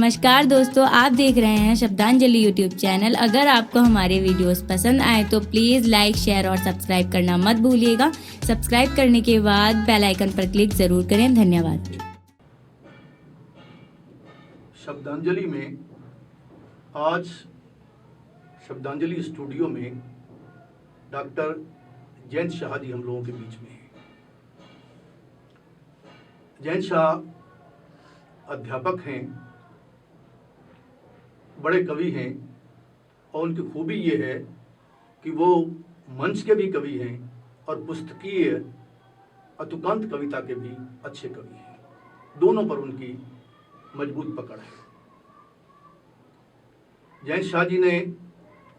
नमस्कार दोस्तों, आप देख रहे हैं शब्दांजलि यूट्यूब चैनल। अगर आपको हमारे वीडियोस पसंद आए तो प्लीज़ लाइक, शेयर और सब्सक्राइब करना मत भूलिएगा। सब्सक्राइब करने के बाद बेल आइकन पर क्लिक ज़रूर करें। धन्यवाद। शब्दांजलि में आज शब्दांजलि स्टूडियो में डॉक्टर जयंत शाह जी हम लोगों के बीच में हैं। जयंत शाह अध्यापक हैं, बड़े कवि हैं और उनकी खूबी ये है कि वो मंच के भी कवि हैं और पुस्तकीय अतुकांत कविता के भी अच्छे कवि हैं। दोनों पर उनकी मजबूत पकड़ है। जयंत शाह जी ने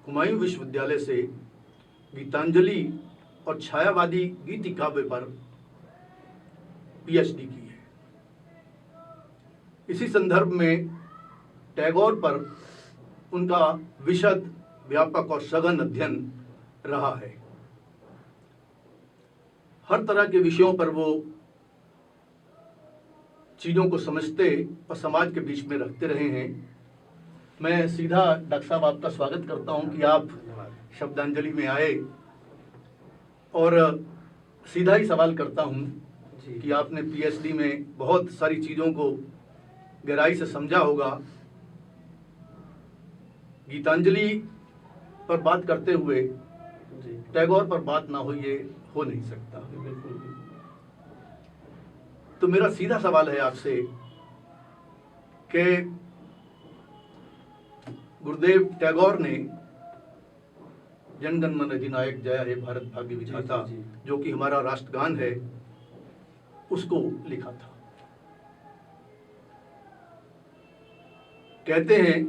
हुमायूं विश्वविद्यालय से गीतांजलि और छायावादी गीति काव्य पर पीएचडी की है। इसी संदर्भ में टैगोर पर उनका विशद, व्यापक और सघन अध्ययन रहा है। हर तरह के विषयों पर वो चीज़ों को समझते और समाज के बीच में रखते रहे हैं। मैं सीधा डॉक्टर साहब आपका स्वागत करता हूं कि आप शब्दांजलि में आए और सीधा ही सवाल करता हूं कि आपने पीएचडी में बहुत सारी चीज़ों को गहराई से समझा होगा। गीतांजलि पर बात करते हुए टैगोर पर बात ना हो, ये हो नहीं सकता। बिल्कुल। तो मेरा सीधा सवाल है आपसे कि गुरुदेव टैगोर ने जनगण मन अधिनायक जय हे भारत भाग्य विधाता, जो कि हमारा राष्ट्रगान है, उसको लिखा था। कहते हैं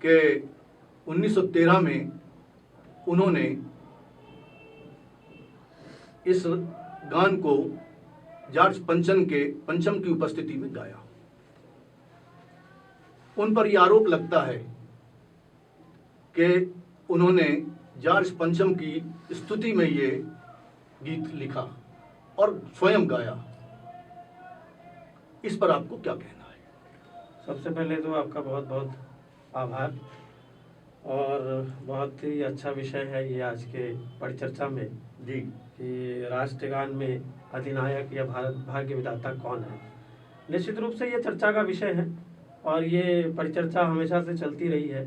कि 1913 में उन्होंने इस गान को जॉर्ज पंचम की उपस्थिति में गाया। उन पर यह आरोप लगता है कि उन्होंने जॉर्ज पंचम की स्तुति में ये गीत लिखा और स्वयं गाया। इस पर आपको क्या कहना है? सबसे पहले तो आपका बहुत बहुत आभार, और बहुत ही अच्छा विषय है ये आज के परिचर्चा में जी कि राष्ट्रगान में अधिनायक या भारत भाग्य विधाता कौन है। निश्चित रूप से ये चर्चा का विषय है और ये परिचर्चा हमेशा से चलती रही है।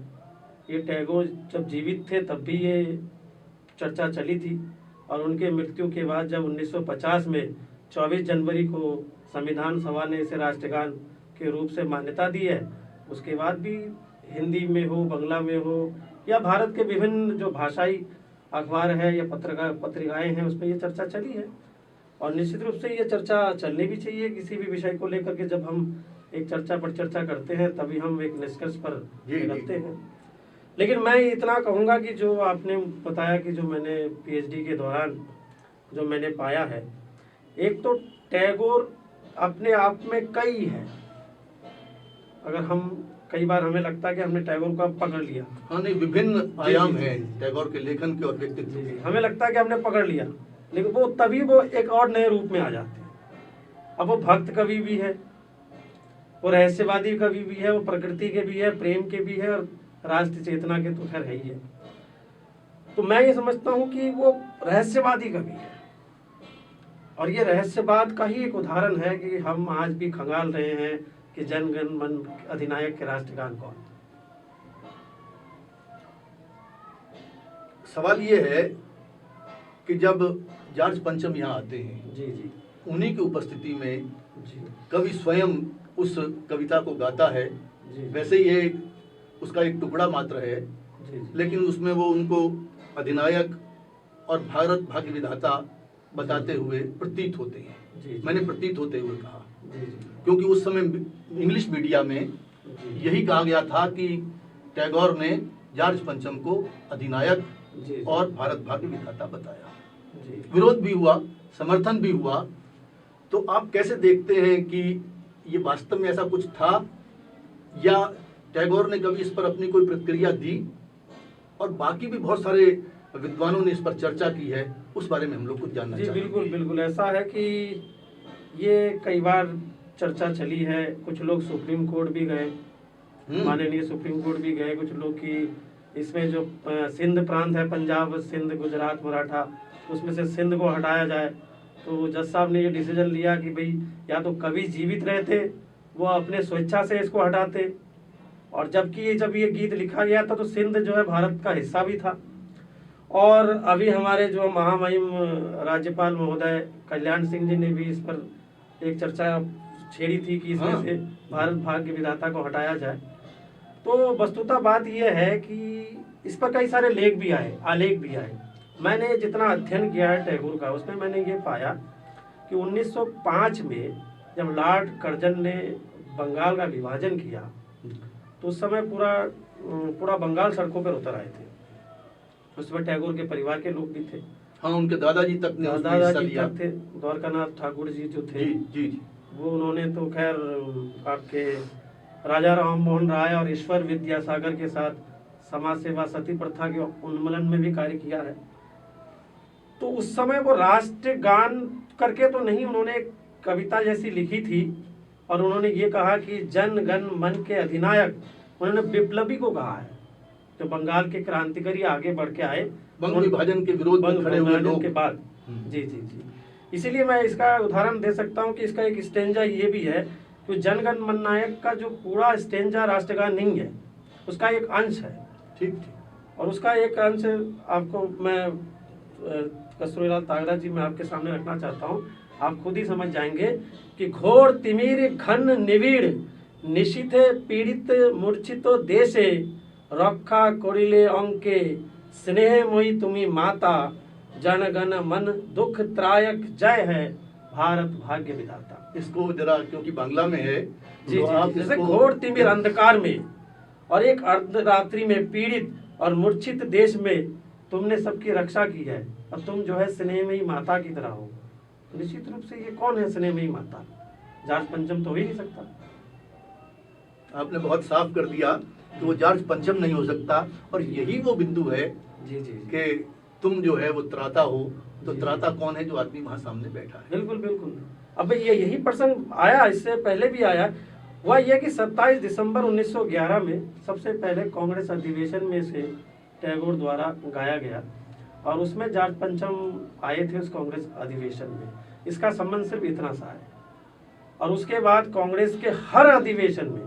ये टैगोर जब जीवित थे तब भी ये चर्चा चली थी, और उनके मृत्यु के बाद जब 1950 में 24 जनवरी को संविधान सभा ने इसे राष्ट्रगान के रूप से मान्यता दी है, उसके बाद भी हिंदी में हो, बंगला में हो, या भारत के विभिन्न जो भाषाई अखबार है या पत्रिकाएं हैं, उसमें ये चर्चा चली है। और निश्चित रूप से ये चर्चा चलनी भी चाहिए किसी भी विषय को लेकर के। जब हम एक चर्चा पर चर्चा करते हैं तभी हम एक निष्कर्ष पर निकलते हैं। लेकिन मैं इतना कहूँगा कि जो आपने बताया कि जो मैंने पीएचडी के दौरान जो मैंने पाया है, एक तो टैगोर अपने आप में कई है। अगर हम कई बार हमें लगता है कि हमने टैगोर को अब पकड़ लिया। हाँ, नहीं, विभिन्न आयाम हैं टैगोर के लेखन के और व्यक्तित्व के। हमें लगता है कि हमने पकड़ लिया, लेकिन वो तभी वो एक और नए रूप में आ जाते हैं। अब वो भक्त कवि भी है, वो रहस्यवादी कवि भी है, वो प्रकृति के भी है, प्रेम के भी है, और राष्ट्र चेतना के तो खैर है ही है। तो मैं ये समझता हूँ कि वो रहस्यवादी कवि है, और ये रहस्यवाद का ही एक उदाहरण है कि हम आज भी खंगाल रहे हैं कि जनगण मन अधिनायक के राष्ट्रगान कौन। सवाल ये है कि जब जॉर्ज पंचम यहाँ आते हैं, जी जी, उन्हीं की उपस्थिति में जी कवि स्वयं उस कविता को गाता है। जी, वैसे ये उसका एक टुकड़ा मात्र है, जी, जी, लेकिन उसमें वो उनको अधिनायक और भारत भाग्य विधाता बताते हुए प्रतीत होते हैं। जी, मैंने प्रतीत होते हुए कहा, जी, जी, क्योंकि उस समय इंग्लिश मीडिया में जी, यही कहा गया था कि टैगोर ने जॉर्ज पंचम को अधिनायक जी, और भारत भाग्य विधाता बताया। जी। विरोध भी हुआ, समर्थन भी हुआ। तो आप कैसे देखते हैं कि ये वास्तव में ऐसा कुछ था, या टैगोर ने कभी इस पर अपनी कोई प्रतिक्रिया दी? और बाकी भी बहुत सारे विद्वानों ने इस पर चर्चा की है, उस बारे में हम लोग कुछ जानना जी चाहते हैं। बिल्कुल बिल्कुल, ऐसा है कि ये कई बार चर्चा चली है, कुछ लोग सुप्रीम कोर्ट भी गए, माननीय सुप्रीम कोर्ट भी गए, कुछ लोग की इसमें जो सिंध प्रांत है, पंजाब, सिंध, गुजरात, मराठा, उसमें से सिंध को हटाया जाए। तो जज साहब ने ये डिसीजन लिया कि भाई या तो कवि जीवित रहते, वो अपने स्वेच्छा से इसको हटाते, और जबकि जब ये गीत लिखा गया था तो सिंध जो है भारत का हिस्सा भी था। और अभी हमारे जो महामहिम राज्यपाल महोदय कल्याण सिंह जी ने भी इस पर एक चर्चा छेड़ी थी कि इसमें से भारत भाग्य विधाता को हटाया जाए। तो वस्तुतः बात यह है कि इस पर कई सारे लेख भी आए, आलेख भी आए। मैंने जितना अध्ययन किया है टैगोर का, उसमें मैंने ये पाया कि 1905 में जब लॉर्ड कर्जन ने बंगाल का विभाजन किया तो उस समय पूरा बंगाल सड़कों पर उतर आए थे। उसमें टैगोर के परिवार के लोग भी थे। हाँ, उनके दादाजी तक ने उसमें हिस्सा लिया थे। द्वारकानाथ ठाकुर जी जो थे, जी, वो उन्होंने तो खैर आपके राजा राम मोहन राय और ईश्वर विद्यासागर के साथ समाज सेवा, सती प्रथा के उन्मूलन में भी कार्य किया है। तो उस समय वो राष्ट्रगान करके तो नहीं, उन्होंने एक कविता जैसी लिखी थी और उन्होंने ये कहा कि जन गण मन के अधिनायक, उन्होंने विप्लवी को कहा है, जो बंगाल के क्रांतिकारी आगे बढ़ के आए बंग विभाजन के विरोध में खड़े हुए लोग के बाद। जी जी जी, इसीलिए मैं इसका उदाहरण दे सकता हूँ कि इसका एक स्टेंजा ये भी है कि जनगण मन नायक का जो पूरा स्टेंजा राष्ट्रगान नहीं है, उसका एक अंश है। ठीक। और उसका एक अंश आपको मैं कस्तूरीलाल तागड़ा जी मैं आपके सामने रखना चाहता हूँ, आप खुद ही समझ जाएंगे कि घोर तिमिर घन निविड़ निशिथे पीड़ित मूर्छितो देशे रक्षा करिले अंके स्नेहमयी तुम्ही माता जनगण मन दुख त्रायक जय है भारत भाग्य विधाता। इसको जरा, क्योंकि बांग्ला में है जी जी, जैसे घोर तिमिर अंधकार में और एक अर्धरात्रि में पीड़ित और मूर्छित देश में तुमने सबकी रक्षा की है और तुम जो है स्नेहमयी माता की तरह हो। तो निश्चित रूप से ये कौन है स्नेहमयी माता? जॉर्ज पंचम तो हो ही नहीं सकता। आपने बहुत साफ कर दिया कि वो जॉर्ज पंचम नहीं हो सकता, और यही वो बिंदु है जी जी कि तुम जो है वो त्राता हो, तो त्राता कौन है? जो आदमी वहां सामने बैठा है। बिल्कुल बिल्कुल। अब ये यही प्रसंग आया, इससे पहले भी आया। वह यह कि 27 दिसंबर 1911 में सबसे पहले कांग्रेस अधिवेशन में से टैगोर द्वारा गाया गया और उसमें जॉर्ज पंचम आए थे उस कांग्रेस अधिवेशन में। इसका संबंध सिर्फ इतना सा है। और उसके बाद कांग्रेस के हर अधिवेशन में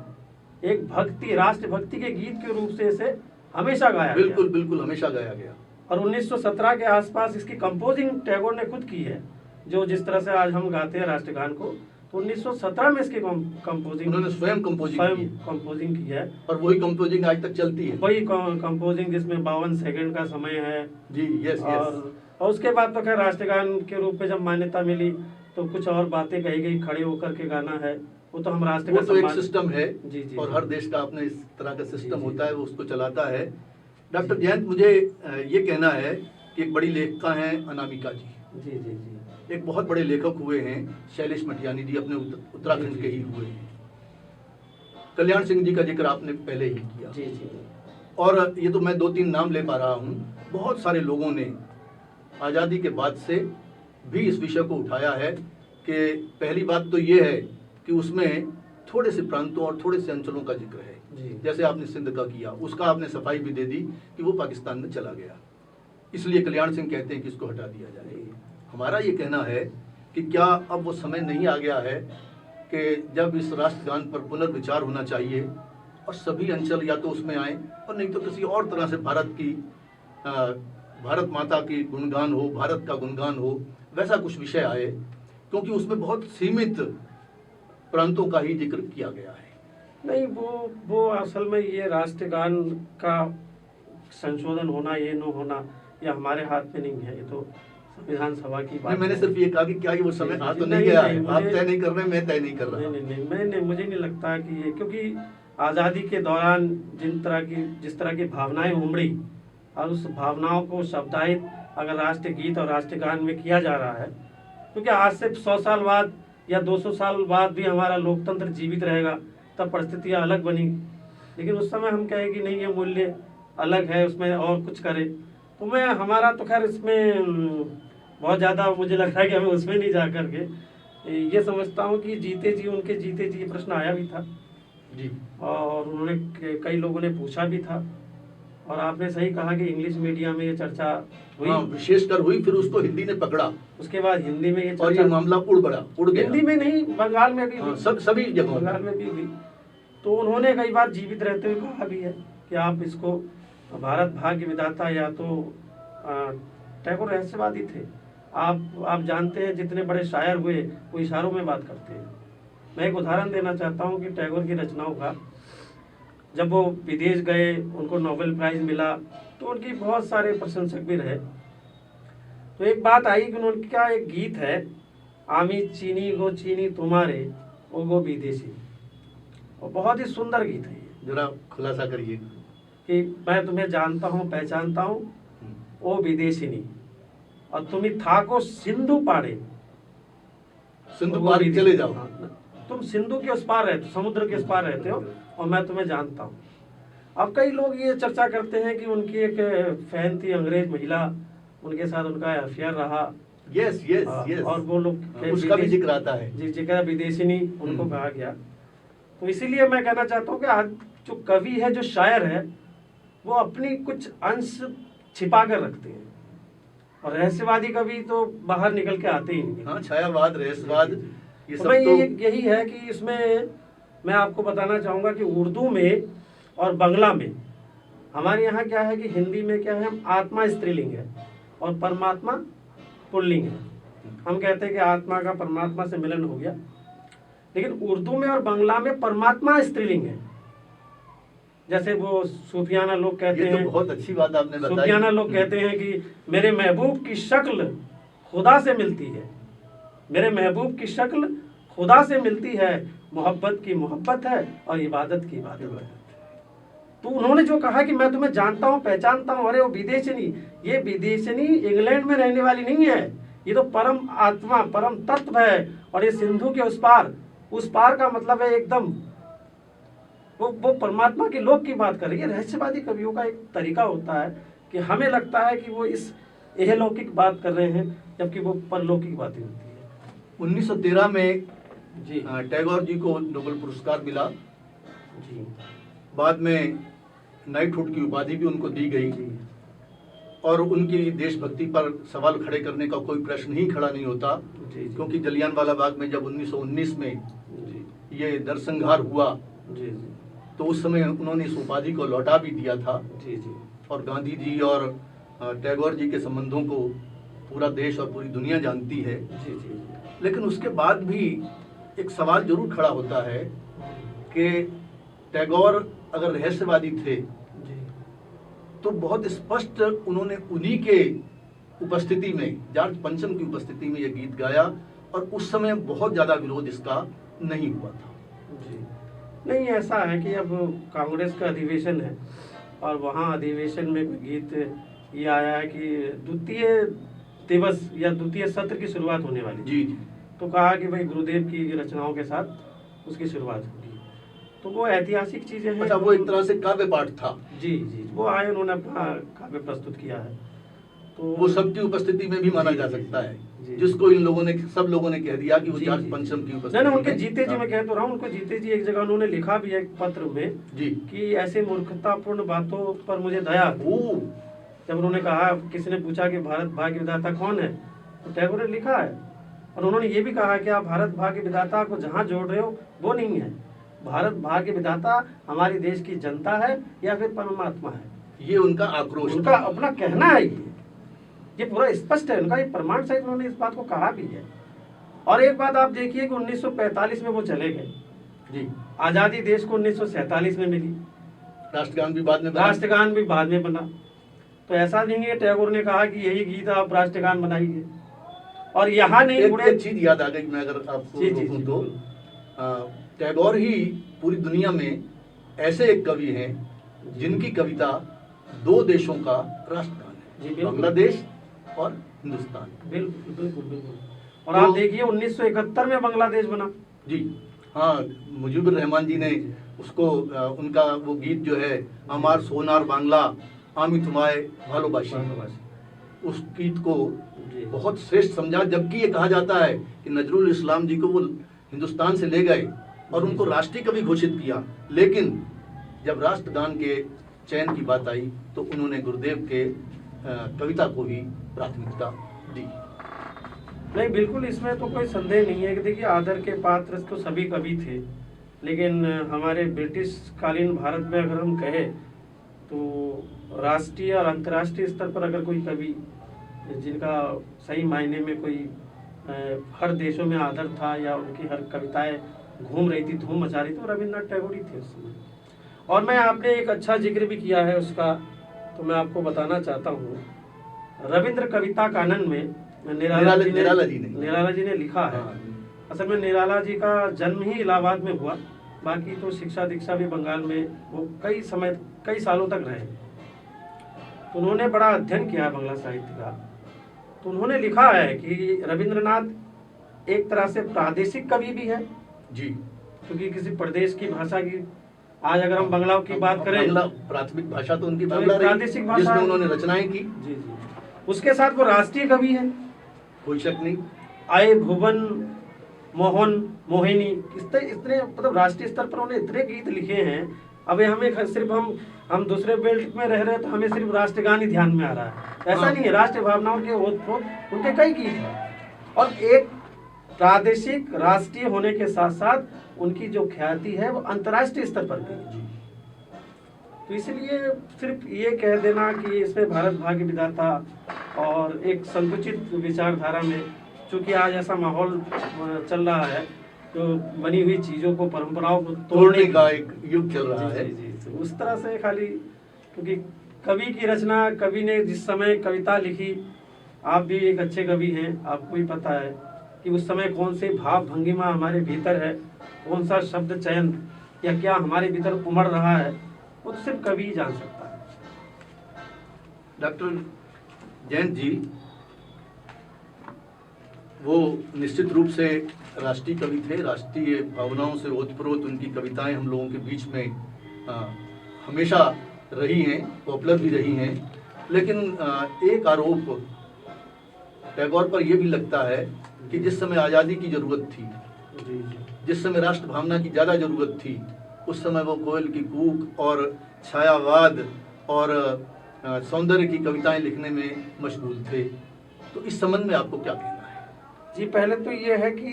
एक भक्ति, राष्ट्रभक्ति के गीत के रूप से इसे हमेशा गाया गया। बिल्कुल बिल्कुल, हमेशा गाया गया। और 1917 के आसपास इसकी कंपोजिंग टैगोर ने खुद की है, जो जिस तरह से आज हम गाते हैं राष्ट्रगान को, तो 1917 में इसकी कंपोजिंग उन्होंने स्वयं कंपोजिंग की है। और वही कंपोजिंग आज तक चलती है। वही कंपोजिंग जिसमें 52 सेकंड का समय है जी। यस। और उसके बाद तो खैर राष्ट्रगान के रूप में जब मान्यता मिली तो कुछ और बातें कही गई, खड़े होकर के गाना है, वो तो हम राष्ट्र का तो एक सिस्टम है। जी जी, और हर देश का अपने इस तरह का सिस्टम होता है, वो उसको चलाता है। डॉक्टर जी। जयंत, मुझे ये कहना है कि एक बड़ी लेखिका हैं अनामिका जी। जी जी जी, एक बहुत बड़े लेखक हुए हैं शैलेश मटियानी जी, अपने उत्तराखंड के ही हुए हैं। कल्याण सिंह जी का जिक्र आपने पहले ही किया। जी जी। और ये तो मैं 2-3 नाम ले पा रहा हूँ। बहुत सारे लोगों ने आज़ादी के बाद से भी इस विषय को उठाया है कि पहली बात तो ये है कि उसमें थोड़े से प्रांतों और थोड़े से अंचलों का जिक्र है। जैसे आपने सिंध का किया, उसका आपने सफाई भी दे दी कि वो पाकिस्तान में चला गया, इसलिए कल्याण सिंह कहते हैं कि इसको हटा दिया जाए। हमारा ये कहना है कि क्या अब वो समय नहीं आ गया है कि जब इस राष्ट्रगान पर पुनर्विचार होना चाहिए और सभी अंचल या तो उसमें आए और नहीं तो किसी और तरह से भारत माता की गुणगान हो, भारत का गुणगान हो, वैसा कुछ विषय आए, क्योंकि उसमें बहुत सीमित प्रांतों का ही जिक्र किया गया है। नहीं, वो असल में ये राष्ट्रगान का संशोधन होना, ये न होना, ये हमारे हाथ में नहीं है। ये तो संविधान सभा की बात। मैंने सिर्फ ये कहा कि क्या वो समय आ तो नहीं गया है? आप तय नहीं कर रहे, मैं तय नहीं कर रहा। नहीं, मुझे नहीं लगता कि ये, क्योंकि आज़ादी के दौरान जिस तरह की भावनाएं उमड़ी और उस भावनाओं को शब्दायित अगर राष्ट्रगीत और राष्ट्रगान में किया जा रहा है, क्योंकि आज से 100 साल बाद या 200 साल बाद भी हमारा लोकतंत्र जीवित रहेगा, तब परिस्थितियाँ अलग बनी। लेकिन उस समय हम कहें कि नहीं, ये मूल्य अलग है, उसमें और कुछ करें, तो हमारा तो खैर इसमें बहुत ज़्यादा मुझे लग रहा है कि हमें उसमें नहीं जा करके ये समझता हूँ कि जीते जी उनके जीते जी ये प्रश्न आया भी था जी। और उन्होंने कई लोगों ने पूछा भी था और आपने सही कहा कि इंग्लिश मीडिया में ये चर्चा हुई। हाँ, विशेषकर हुई, फिर उसको हिंदी ने पकड़ा उसके बाद हिंदी में ये और ये चर्चा, मामला उड़ गया। हिंदी में नहीं, बंगाल में भी हाँ, हुई, सभी जगहों बंगाल में भी हुई। तो उन्होंने कई बार जीवित रहते हुए कहा भी है कि आप इसको भारत भाग्य विधाता, या तो टैगोर रहस्यवादी थे। आप जानते हैं जितने बड़े शायर हुए वो इशारों में बात करते हैं। मैं एक उदाहरण देना चाहता हूँ कि टैगोर की रचनाओं का, जब वो विदेश गए उनको नोबेल प्राइज मिला तो उनकी बहुत सारे प्रशंसक भी रहे। तो एक बात आई कि उनका एक गीत है, आमी चीनी गो चीनी तुम्हारे ओ गो विदेशी, और बहुत ही सुंदर गीत है ये। जरा खुलासा करिए। कि मैं तुम्हें जानता हूँ पहचानता हूँ ओ विदेशिनी, और तुम्ही था को सिंधु पाड़े, सिंधु पार चले जाओ। हाँ, तुम सिंधु के उस पार रहते हो, समुद्र के उस पार रहते हो और मैं तुम्हें जानता हूँ। अब कई लोग ये चर्चा करते हैं कि उनकी एक फैन थी अंग्रेज महिला, उनके साथ उनका अफेयर रहा। Yes yes yes. और वो लोग उसका भी जिक्र आता है। जी, जिक्र विदेशिनी उनको कहा गया। तो इसीलिए मैं कहना चाहता हूँ कि आज जो कवि है, जो शायर है, वो अपनी कुछ अंश छिपा कर रखते हैं, और रहस्यवादी कवि तो बाहर निकल के आते ही नहीं। हाँ, छायावाद, रहस्यवाद, ये तो सब मैं तो यही है कि इसमें मैं आपको बताना चाहूँगा कि उर्दू में और बंगला में, हमारे यहाँ क्या है कि हिंदी में क्या है, आत्मा स्त्रीलिंग है और परमात्मा पुल्लिंग है। हम कहते हैं कि आत्मा का परमात्मा से मिलन हो गया, लेकिन उर्दू में और बंगला में परमात्मा स्त्रीलिंग है। जैसे वो सूफियाना लोग कहते ये तो हैं, बहुत अच्छी बात आपने बताई। सूफियाना लोग कहते हैं कि मेरे महबूब की शक्ल खुदा से मिलती है, मेरे महबूब की शक्ल खुदा से मिलती है, मोहब्बत की मोहब्बत है और इबादत की इबादत है। तो उन्होंने जो कहा कि मैं तुम्हें जानता हूँ पहचानता हूँ, अरे वो विदेशनी, ये विदेशनी इंग्लैंड में रहने वाली नहीं है, ये तो परम आत्मा, परम तत्व है, और ये सिंधु के उस पार का मतलब है एकदम वो परमात्मा के लोक की बात कर रही है। रहस्यवादी कवियों का एक तरीका होता है कि हमें लगता है कि वो इस इहलौकिक बात कर रहे हैं, जबकि वो परलौकिक बातें होती है। 1913 में जी टैगोर जी को नोबेल पुरस्कार मिला। जी बाद में नाइटहुड की उपाधि भी उनको दी गई, और उनकी देशभक्ति पर सवाल खड़े करने का कोई प्रश्न ही खड़ा नहीं होता, क्योंकि जलियांवाला बाग में जब 1919 में ये नरसंहार हुआ तो उस समय उन्होंने इस उपाधि को लौटा भी दिया था। और गांधी जी और टैगोर जी के संबंधों को पूरा देश और पूरी दुनिया जानती है। लेकिन उसके बाद भी एक सवाल जरूर खड़ा होता है कि टैगोर अगर रहस्यवादी थे तो बहुत स्पष्ट उन्होंने उन्हीं के उपस्थिति में, जॉर्ज पंचम की उपस्थिति में यह गीत गाया, और उस समय बहुत ज़्यादा विरोध इसका नहीं हुआ था। नहीं, ऐसा है कि अब कांग्रेस का अधिवेशन है और वहाँ अधिवेशन में गीत ये आया है कि द्वितीय दिवस या द्वितीय सत्र की शुरुआत होने वाली जी। तो कहा कि भाई गुरुदेव की रचनाओं के साथ उसकी शुरुआत होगी। तो वो ऐतिहासिक चीजें हैं। अच्छा, वो एक तरह से काव्य पाठ था। जी, वो आए, उन्होंने अपना काव्य प्रस्तुत किया है, तो वो सबकी उपस्थिति में भी माना जा सकता है, जिसको इन लोगों ने, सब लोगों ने कह दिया कि वो जॉर्ज पंचम की उपस्थिति नहीं, उनके जीते जी मैं कह तो रहा हूँ, उनको जीते जी एक जगह उन्होंने लिखा भी है एक पत्र में जी कि ऐसे मूर्खतापूर्ण बातों पर मुझे दया। जब उन्होंने कहा, किसी ने पूछा कि भारत भाग्य विधाता कौन है, तो टैगोर ने लिखा है, और उन्होंने ये भी कहा कि आप भारत भाग्य विधाता को जहाँ जोड़ रहे हो वो नहीं है, भारत भाग्य विधाता हमारे देश की जनता है या फिर परमात्मा है। ये उनका आक्रोश, उनका अपना कहना है, ये पूरा स्पष्ट है उनका, ये प्रमाण सहित उन्होंने इस बात को कहा भी है। और एक बात आप देखिए कि 1945 में वो चले गए जी। आज़ादी देश को 1947 में मिली, राष्ट्रगान भी बाद में बना। राष्ट्रगान भी बाद में बना। तो ऐसा नहीं है टैगोर ने कहा कि यही गीत आप राष्ट्रगान बनाइए, और यहाँ नहीं एक चीज याद आ गई, मैं अगर आपको रोकूं तो टैगोर ही पूरी दुनिया में ऐसे एक कवि हैं जिनकी कविता दो देशों का राष्ट्रगान है, बांग्लादेश और हिंदुस्तान। बिल्कुल बिल्कुल बिल्कुल। और आप देखिए 1971 में बांग्लादेश बना। जी हाँ, मुजीबुर रहमान जी ने उसको उनका वो गीत जो है, हमार सोनार बांग्ला आमी तुम्हारे भालोबाशी, उस गीत को जी। बहुत श्रेष्ठ समझा, जबकि ये कहा जाता है कि नजरुल इस्लाम जी को वो हिंदुस्तान से ले गए और उनको राष्ट्रीय कवि घोषित किया, लेकिन जब राष्ट्रगान के चयन की बात आई तो उन्होंने गुरुदेव के कविता को ही प्राथमिकता दी। नहीं, बिल्कुल इसमें तो कोई संदेह नहीं है कि देखिए आदर के पात्र तो सभी कवि थे, लेकिन हमारे ब्रिटिश कालीन भारत में अगर हम कहें तो राष्ट्रीय और अंतर्राष्ट्रीय स्तर पर अगर कोई कवि जिनका सही मायने में कोई हर देशों में आदर था या उनकी हर कविताएं घूम रही थी, धूम मचा रही थी, तो रविन्द्रनाथ टैगोर ही थे उस समय। और मैं आपने एक अच्छा जिक्र भी किया है उसका, तो मैं आपको बताना चाहता हूँ, रविंद्र कविता कानन में निराला जी ने लिखा है। असल में निराला जी का जन्म ही इलाहाबाद में हुआ, बाकी तो शिक्षा दीक्षा भी बंगाल में वो कई सालों तक रहे। तो उन्होंने बड़ा अध्ययन किया बांग्ला साहित्य का। तो उन्होंने लिखा है कि रविंद्रनाथ एक तरह से प्रादेशिक कवि भी है जी, क्योंकि किसी प्रदेश की भाषा की, आज अगर हम बंगला की बात करें, प्राथमिक भाषा तो उनकी बांग्ला रही, प्रादेशिक भाषा जिसमें उन्होंने रचनाएं की। जी जी। उसके साथ वो राष्ट्रीय कवि है, कोई शक नहीं। आए भुवन मोहन मोहिनी, इतने मतलब राष्ट्रीय स्तर पर उन्होंने इतने गीत लिखे हैं। अब हमें सिर्फ हम दूसरे बेल्ट में रह रहे हैं तो हमें सिर्फ राष्ट्रगान ही ध्यान में आ रहा है, ऐसा नहीं है। राष्ट्रीय भावनाओं के ओतप्रोत उनके कई गीत हैं, और एक प्रादेशिक राष्ट्रीय होने के साथ साथ उनकी जो ख्याति है वो अंतर्राष्ट्रीय स्तर पर भी है। तो इसलिए सिर्फ ये कह देना कि इसमें भारत भाग्य विधाता और एक संकुचित विचारधारा में, चूंकि आज ऐसा माहौल चल रहा है तो बनी हुई चीजों को, परंपराओं को तोड़ने का एक युग चल रहा है। जी, तो उस तरह से खाली, क्योंकि कवि की रचना, कवि ने जिस समय कविता लिखी, आप भी एक अच्छे कवि हैं, आपको भी पता है कि उस समय कौन से भाव भंगिमा हमारे भीतर है, कौन सा शब्द चयन या क्या हमारे भीतर उमड़ रहा है, वो तो सिर्फ कवि ही जान सकता है। डॉक्टर जयंत जी, वो निश्चित रूप से राष्ट्रीय कवि थे, राष्ट्रीय भावनाओं से ओतप्रोत उनकी कविताएं हम लोगों के बीच में हमेशा रही हैं, पॉपुलर भी रही हैं। लेकिन एक आरोप टैगोर पर यह भी लगता है कि जिस समय आज़ादी की ज़रूरत थी, जिस समय राष्ट्र भावना की ज़्यादा ज़रूरत थी, उस समय वो कोयल की कूक और छायावाद और सौंदर्य की कविताएं लिखने में मशगूल थे। तो इस संबंध में आपको क्या कहना है? जी, पहले तो ये है कि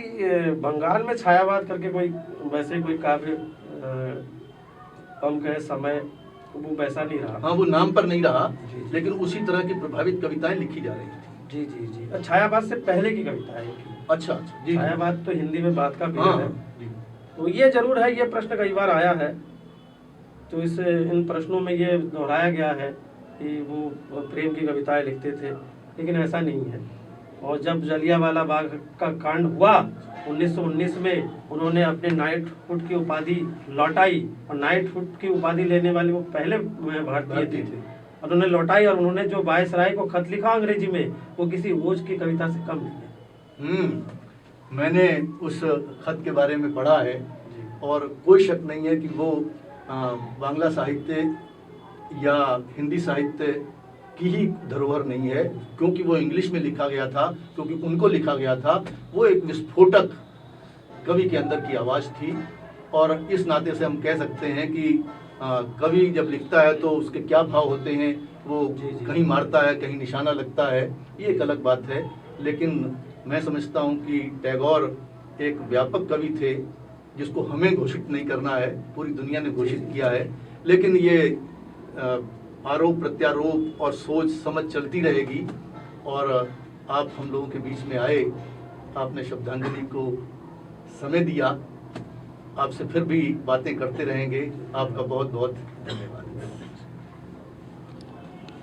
बंगाल में छायावाद करके कोई वैसे कोई काव्य कम कहे समय वो वैसा नहीं रहा। हाँ, वो नाम पर नहीं रहा, लेकिन उसी तरह की प्रभावित कविताएं लिखी जा रही थी। जी जी जी। छायावाद से पहले की कविता है। अच्छा जी। छायावाद तो हिंदी में बात का हाँ, है जी। तो ये जरूर है, ये प्रश्न कई बार आया है, तो इन प्रश्नों में ये दोहराया गया है कि वो प्रेम की कविताएं लिखते थे, लेकिन ऐसा नहीं है। और जब जलियांवाला बाग का कांड हुआ 1919 में, उन्होंने अपने नाइटहुड की उपाधि लौटाई, और नाइटहुड की उपाधि लेने वाले वो पहले भारतीय थे। उन्होंने लौटाई, और उन्होंने जो वायसराय को खत लिखा अंग्रेजी में, वो किसी ओज की कविता से कम नहीं है। मैंने उस खत के बारे में पढ़ा है, और कोई शक नहीं है कि वो बांग्ला साहित्य या हिंदी साहित्य की ही धरोहर नहीं है, क्योंकि वो इंग्लिश में लिखा गया था, क्योंकि उनको लिखा गया था। वो एक विस्फोटक कवि के अंदर की आवाज़ थी, और इस नाते से हम कह सकते हैं कि कवि जब लिखता है तो उसके क्या भाव होते हैं, वो कहीं मारता है, कहीं निशाना लगता है, ये एक अलग बात है। लेकिन मैं समझता हूँ कि टैगोर एक व्यापक कवि थे, जिसको हमें घोषित नहीं करना है, पूरी दुनिया ने घोषित किया है। लेकिन ये आरोप प्रत्यारोप और सोच समझ चलती रहेगी, और आप हम लोगों के बीच में आए, आपने श्रद्धांजलि को समय दिया, आपसे फिर भी बातें करते रहेंगे। आपका बहुत बहुत धन्यवाद।